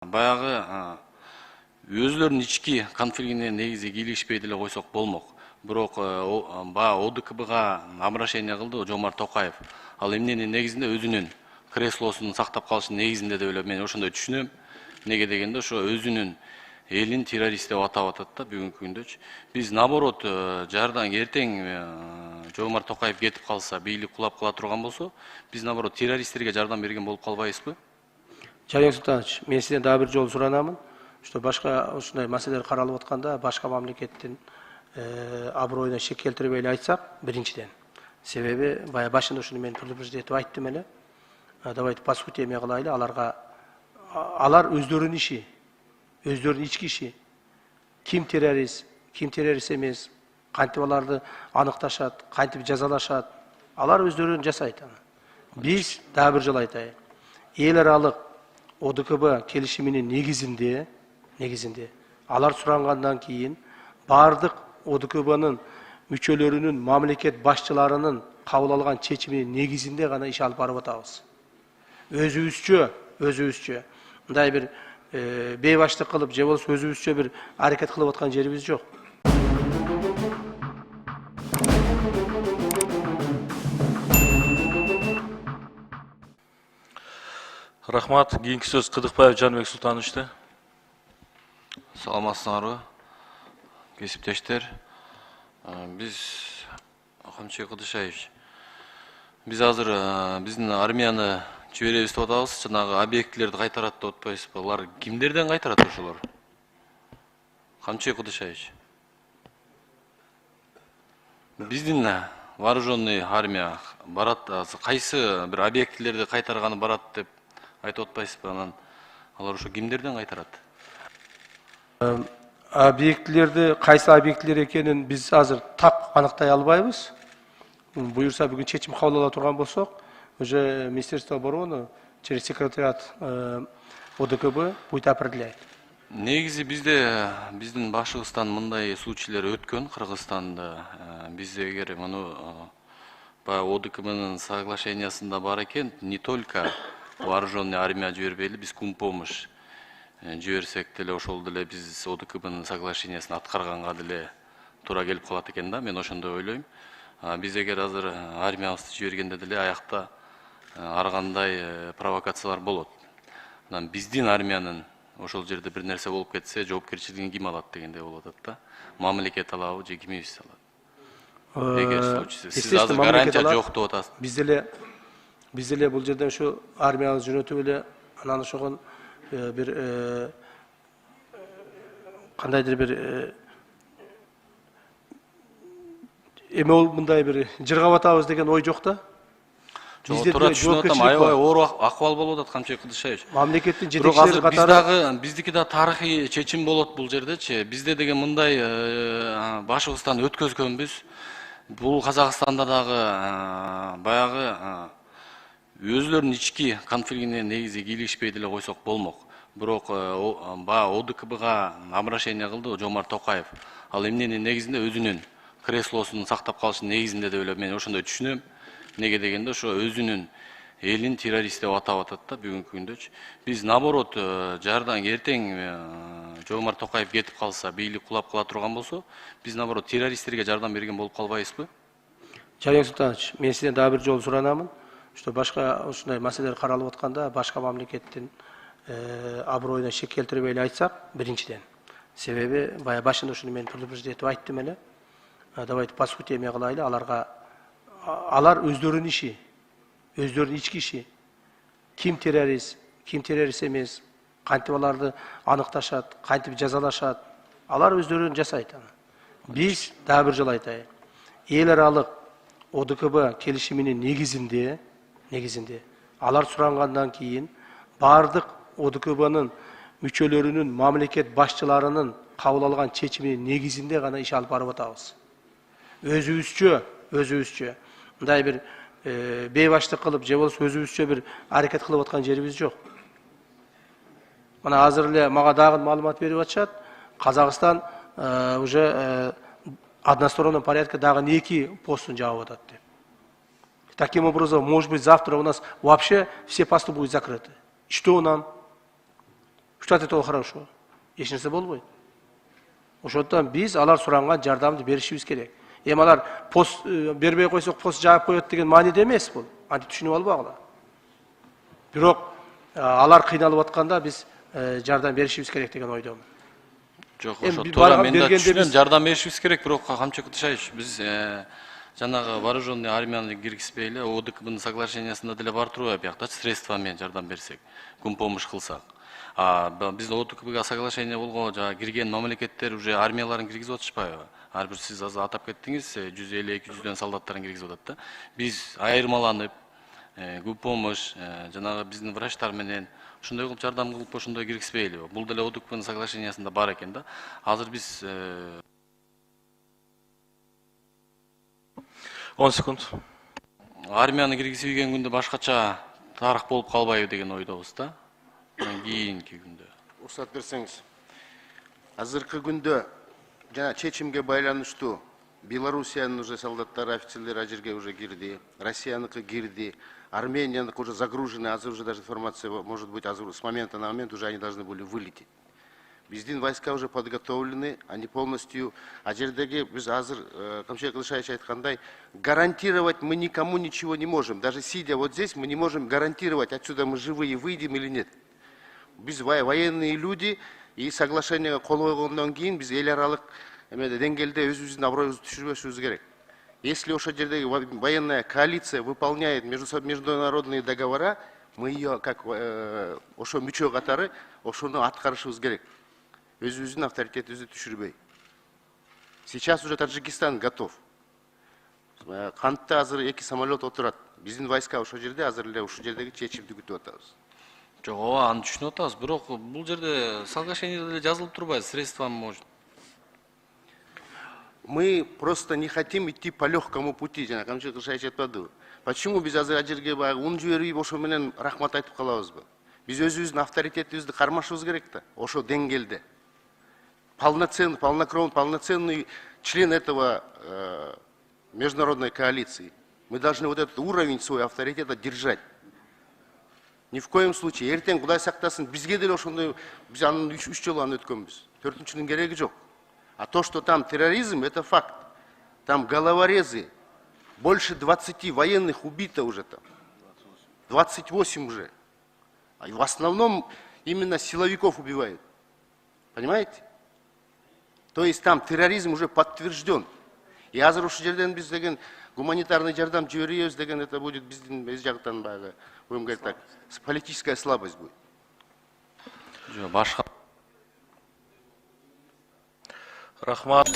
Баягы өзлөрүнүн ички конфликтине негизи кийлигишпей деле койсок болмок. Бирок баягы ОДКБга обращение кылды Жомарт Токаев. Ал эмненин негизинде өзүнүн креслосун сактап калыштын негизинде деп эле мен ошондой түшүнөм. Неге дегенде ошо өзүнүн элин террорист деп атап атат да бүгүнкү күндөчү. Биз наоборот жардам эртең Жомарт Токаев кетип калса, бийлик кулап кала турган болсо, биз наоборот террористтерге жардам берген болуп калбайбызбы? Жаник Султанович, мен сізден дагы бир жолу суранамын. Что башка ушундай маселелер каралып атканда башка мамлекеттин аброюна шек келтирбей эле айтсак, биринчиден. Себеби бая башында ушуну мен предупреждетип айттым эле. Давайте по сути эме кылайлы, алар өздөрүнүн иши, өздөрүнүн ички иши. Ким террорист эмес, кантип аларды аныкташат, кантип жазалашат, алар өздөрүн жасайт аны. Биз дагы бир жолу айтайын. Эл аралык ОДКБ келишиминин негизинде алар сурангандан кийин бардык ОДКБнын мүчөлөрүнүн, мамлекет башчыларынын кабыл алган чечиминин негизинде гана иш алып барып атабыз. Өзүбүзчө мындай бир бейбаштык кылып, же болбосо өзүбүзчө бир аракет кылып аткан жерибиз жок. Рахмат. Кийинки сөз Кыдыкбаев Жанбек Султановичте. Саламатсыңарбы, кесиптештер. Биз Камчы Кыдышаевич, биз азыр биздин армияны жиберебиз деп атабыз, жанагы объектилерди кайтарат деп атпайсызбы? Алар кимдерден кайтарат ошолор? Камчы Кыдышаевич, биздин вооруженный армия барат, кайсы бир объектилерди кайтарганы барат деп айтып атпайсызбы? Анан алар ошо кимдерден кайтарат? Объектилерди, кайсы объектилер экенин биз азыр так аныктай албайбыз. Буюрса бүгүн чечим кабыл ала турган болсок, уже Министерство обороны через секретариат ОДКБ будет определять. Негизи биздин башыбыздан мындай случайлар өткөн Кыргызстанда. Биз эгер муну ОДКБнын соглашениясында бар экен, не только вооруженный армия жибербейли, биз кумпомощь жиберсек деле ошол деле биз ОДКБнын соглашениясын аткарганга деле туура келип калат экен да, мен ошондой ойлойм. Биз эгер азыр армиябызды жибергенде деле аякта ар кандай провокациялар болот. Анан биздин армиянын ошол жерде бир нерсе болуп кетсе, жоопкерчилигин ким алат дегендей болуп атат да. Мамлекет алабы же кимибиз алат? Эгер случайсы сиз азыр гарантия жок деп атасыз. Биз деле бул жерде ушу армиябызды жөнөтүп эле анан ошого бир кандайдыр бир эме мындай бир жыргап атабыз деген ой жок да. Туура түшүнүп атам, аябай оор акыбал болуп атат Камчы Кыдышаевич. Мамлекеттин жетекчилери катары биздики да тарыхый чечим болот бул жердечи. Бизде деген мындай башыбыздан өткөзгөнбүз. Бул Казакстанда дагы баягы өзлөрүнүн ички конфликтине негизи кийлигишпей деле койсок болмок. Бирок баягы ОДКБга обращение кылды Жомарт Токаев. Ал эмненин негизинде өзүнүн креслосун сактап калыштын негизинде деп эле мен ошондой түшүнөм. Неге дегенде ошо өзүнүн элин террорист деп атап атат да бүгүнкү күндөчү. Биз наоборот жардам эртең Жомарт Токаев кетип калса, бийлик кулап кала турган болсо, биз наоборот террористтерге жардам берген болуп калбайбызбы? Жаник Султанович, мен сизден дагы бир жолу суранамын. Что башка ушундай маселелер каралып атканда башка мамлекеттин аброюна шек келтирбей эле айтсак, биринчиден. Себеби бая башында ушуну мен предупреждетип айттым эле. Давайте по сути эме кылайлы, алар өздөрүнүн иши, өздөрүнүн ички иши. Ким террорист эмес, кантип аларды аныкташат, кантип жазалашат, алар өздөрүн жасайт аны. Биз дагы бир жолу айтайын. Эл аралык ОДКБ келишиминин негизинде алар сурангандан кийин бардык ОДКБнын мүчөлөрүнүн, мамлекет башчыларынын кабыл алган чечиминин негизинде гана иш алып барып атабыз. Өзүбүзчө мындай бир бейбаштык кылып, же болбосо өзүбүзчө бир аракет кылып аткан жерибиз жок. Мына азыр эле мага дагы маалымат берип атышат. Казакстан уже одностороннем порядке дагы 2 постун жаап атат деп. Таким образом, может быть, завтра у нас вообще все посты будут закрыты. Что нам? Что это хорошо? Эч нерсе болбойт. Ошондон биз алар суранган жардамды беришибиз керек. Эми алар пост бербей койсок пост жаап коет деген мааниде эмес бул. Антип түшүнүп албагыла. Бирок алар кыйналып атканда биз жардам беришибиз керек деген ойдомун. Жок, Эми ошо biz туура барган мен да бергенде түшүнөм, биз- жардам беришибиз керек, бирок камчы Кытышевич, биз жанагы вооруженный армияны киргизбей эле ОДКБнын соглашениясында деле бар турбайбы биякта средства менен жардам берсек, күн помощь кылсак. Биз ОДКБга соглашение болгон жана кирген мамлекеттер уже армияларын киргизип атышпайбы? Ар бир сиз азыр атап кеттиңиз, 150-200дөн солдаттарын киргизип атат да. Биз айырмаланып, күн помощь, жанагы биздин врачтар менен ушундай кылып жардам кылып ошондой киргизбейли. Бул деле ОДКБнын соглашениясында бар экен да. Азыр биз 10 секунд. армияны киргизбеген күндө башкача тарых болуп калбайбы деген ойдобуз да. Кийинки күндө. Уруксат берсеңиз. Азыркы күндө жана чечимге байланыштуу Белоруссиянын уже солдаттары, офицерлери ажерге уже кирди, Россияныкы кирди, Арменияныкы уже загружены, азыр уже даже информация может быть азыр с момента на момент уже они должны были вылететь. Биздин войска уже подготовлены, они полностью ажердеги биз азыр Камчыбек Кылышаевич айткандай, гарантировать мы никому ничего не можем. Даже сидя вот здесь, мы не можем гарантировать, отсюда мы живые выйдем или нет. Биз военные люди и соглашениеге кол койгондон кийин биз эл аралык деңгээлде өзүбүздүн аброюбузду түшүрбөшүбүз керек. Если ошол жердеги военная коалиция выполняет международные договора, мы ее как ошо мүчө катары ошону аткарышыбыз керек. Өзүбүздүн авторитетибизди түшүрбөй. Сейчас уже Таджикистан готов. Кантта азыр 2 самолет отурат. Биздин войска ошол жерде азыр эле ушул жердеги чечимди күтүп атабыз. Жок, ооба, аны түшүнүп атабыз, бирок бул жерде соглашениеде деле жазылып турбайбы, средства может. Мы просто не хотим идти по легкому пути, жана Камчыбек Кылышаевич айтпадыбы. Почему биз азыр ажерге баягы ун жибербей ошо менен рахмат айтып калабызбы? Биз өзүбүздүн авторитетибизди кармашыбыз керек да, ошо деңгээлде. Полноценный член этого международной коалиции. Мы должны вот этот уровень своего авторитета держать. Ни в коем случае. Эртең Кудай сактасын, бизге деле ошондой, биз анын 3 жолу аны өткөнбүз. 4-нчүнүн кереги жок. А то, что там терроризм, это факт. Там головорезы. Больше 20 военных убито уже там. 28 уже. А в основном именно силовиков убивают. Понимаете? То есть там терроризм уже подтвержден. И азыр ушул жерден биз деген гуманитарный жардам жиберебиз деген это будет биздин биз жактан баягы, будем говорить так, политическая слабость будет. Жок, башка Рахмат.